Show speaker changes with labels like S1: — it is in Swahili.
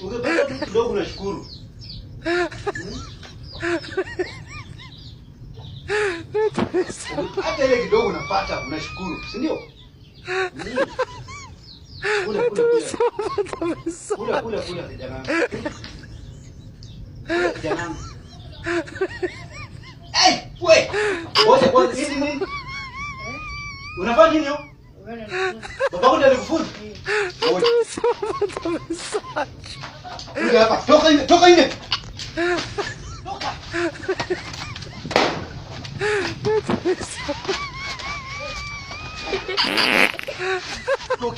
S1: Ungepata tu kidogo unashukuru. Hata ile kidogo unapata unashukuru, si ndio? Kula kijana. Kijana. Hey, wewe. Ngoja nini? Unafanya nini hapo? Baba ndiye alikufunza. Kuja hapa, toka nje. Toka. Toka.